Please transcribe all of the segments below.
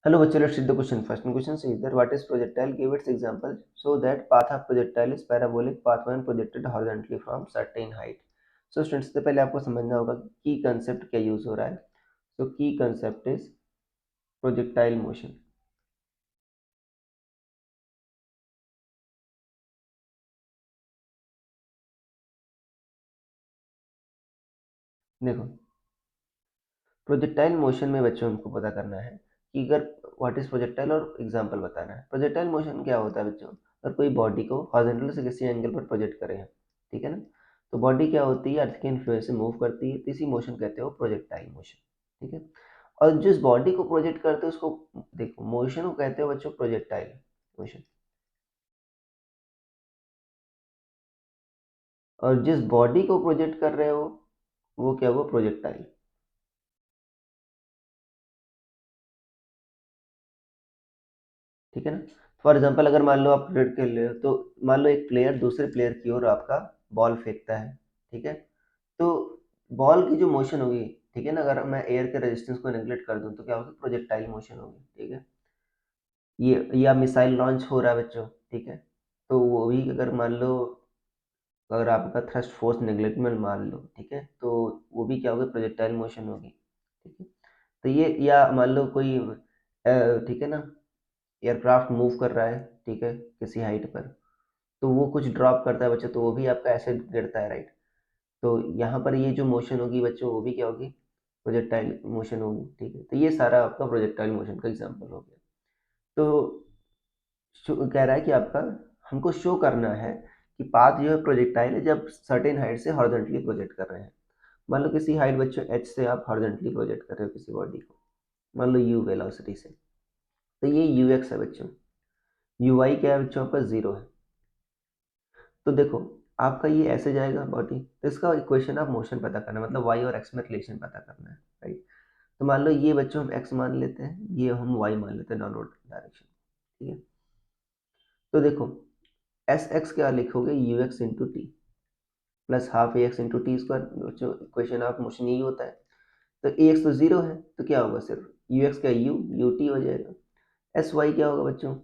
Hello, bachcho, let's read the question. First question says that what is projectile? Give its example. So that path of projectile is parabolic path when projected horizontally from certain height. So students, सबसे पहले आपको समझना होगा की concept क्या use हो रहा है. So की कंसेप्ट इज प्रोजेक्टाइल मोशन. देखो, प्रोजेक्टाइल मोशन में बच्चों हमको पता करना है कि अगर व्हाट इज प्रोजेक्टाइल और एग्जांपल बताना है. प्रोजेक्टाइल मोशन क्या होता है बच्चों? अगर कोई बॉडी को हॉरिजॉन्टल से किसी एंगल पर प्रोजेक्ट करें हम, ठीक है ना, तो बॉडी क्या होती है, अर्थ के इन्फ्लुएंस से मूव करती है, इसी मोशन कहते हो प्रोजेक्टाइल मोशन. ठीक है. और जिस बॉडी को प्रोजेक्ट करते हैं उसको, देखो, मोशन को कहते हो बच्चों प्रोजेक्टाइल मोशन. और जिस बॉडी को प्रोजेक्ट कर रहे हो वो क्या हुआ, प्रोजेक्टाइल. ठीक है ना. फॉर एग्जाम्पल अगर मान लो आप क्रिकेट खेल रहे हो, तो मान लो एक प्लेयर दूसरे प्लेयर की ओर आपका बॉल फेंकता है. ठीक है. तो बॉल की जो मोशन होगी, ठीक है ना, अगर मैं एयर के रेजिस्टेंस को नेग्लेक्ट कर दूं तो क्या होगी, प्रोजेक्टाइल मोशन होगी. ठीक है. ये या मिसाइल लॉन्च हो रहा है बच्चों. ठीक है. तो वो भी अगर मान लो, अगर आपका थ्रस्ट फोर्स नेग्लेक्ट में मान लो, ठीक है, तो वो भी क्या होगी, प्रोजेक्टाइल मोशन होगी. ठीक है. तो ये, या मान लो कोई ठीक है ना, एयरक्राफ्ट मूव कर रहा है, ठीक है, किसी हाइट पर, तो वो कुछ ड्रॉप करता है बच्चों, तो वो भी आपका ऐसे गिरता है, राइट. तो यहाँ पर ये जो मोशन होगी बच्चों वो भी क्या होगी, प्रोजेक्टाइल मोशन होगी. ठीक है. तो ये सारा आपका प्रोजेक्टाइल मोशन का एग्जाम्पल हो गया. तो कह रहा है कि आपका, हमको शो करना है कि पाथ जो है प्रोजेक्टाइल है जब सर्टेन हाइट से हॉरिजॉन्टली प्रोजेक्ट कर रहे हैं. मान लो किसी हाइट बच्चों एच से आप हॉरिजॉन्टली प्रोजेक्ट कर रहे हो किसी बॉडी को, मान लो यू वेलोसिटी से. तो ये यू एक्स है बच्चों. यू वाई क्या है बच्चों, आपका जीरो है. तो देखो, आपका ये ऐसे जाएगा बॉडी, तो इसका इक्वेशन ऑफ मोशन पता करना है, मतलब वाई और एक्स में रिलेशन पता करना है, राइट. तो मान लो ये बच्चों हम एक्स मान लेते हैं, ये हम वाई मान लेते हैं, डाउनवर्ड डायरेक्शन. ठीक है. तो देखो, एस एक्स क्या लिखोगे, you x into T plus half A x into T square. बच्चों इक्वेशन ऑफ मोशन यही होता है. तो ए एक्स तो जीरो है, तो क्या होगा, सिर्फ यू एक्स का यू टी हो जाएगा. एस वाई क्या होगा बच्चों,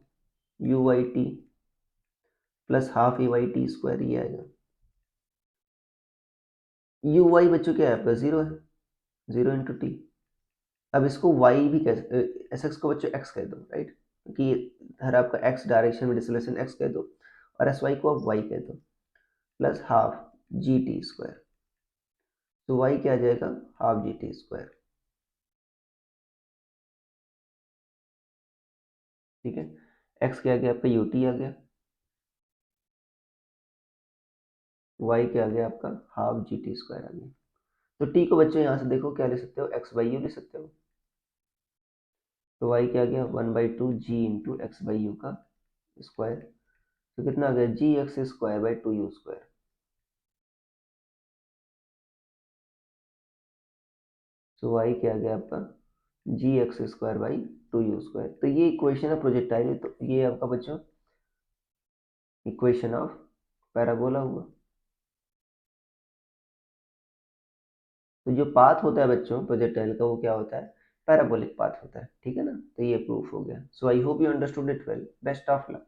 U Y T plus half A Y T square, ये आएगा. यू वाई बच्चों क्या है आपका, जीरो है, जीरो इंटू टी. अब इसको वाई भी कह, एस एक्स को बच्चों एक्स कह दो, राइट, क्योंकि हर आपका एक्स डायरेक्शन में डिसलेशन एक्स कह दो, और एस वाई को आप वाई कह दो, plus half G T square. तो वाई क्या आ जाएगा, हाफ जी टी स्क्वायर. ठीक है. एक्स क्या आ गया आपका, यू टी आ गया. वाई क्या आ गया आपका, हाफ जी टी स्क्वायर आ गया. तो टी को बच्चों यहाँ से देखो क्या ले सकते हो, एक्स बाई यू ले सकते हो. तो वाई क्या आ गया, 1/2 g into x by u का स्क्वायर. तो कितना आ गया, g x square by two u square. तो वाई क्या आ गया आपका, g x square by two u square. तो ये इक्वेशन ऑफ प्रोजेक्टाइल है, तो ये आपका बच्चों इक्वेशन ऑफ पैराबोला हुआ. तो जो पाथ होता है बच्चों प्रोजेक्टाइल का वो क्या होता है, पैराबोलिक पाथ होता है. ठीक है ना. तो ये प्रूफ हो गया. So I hope you understood it well. Best of luck.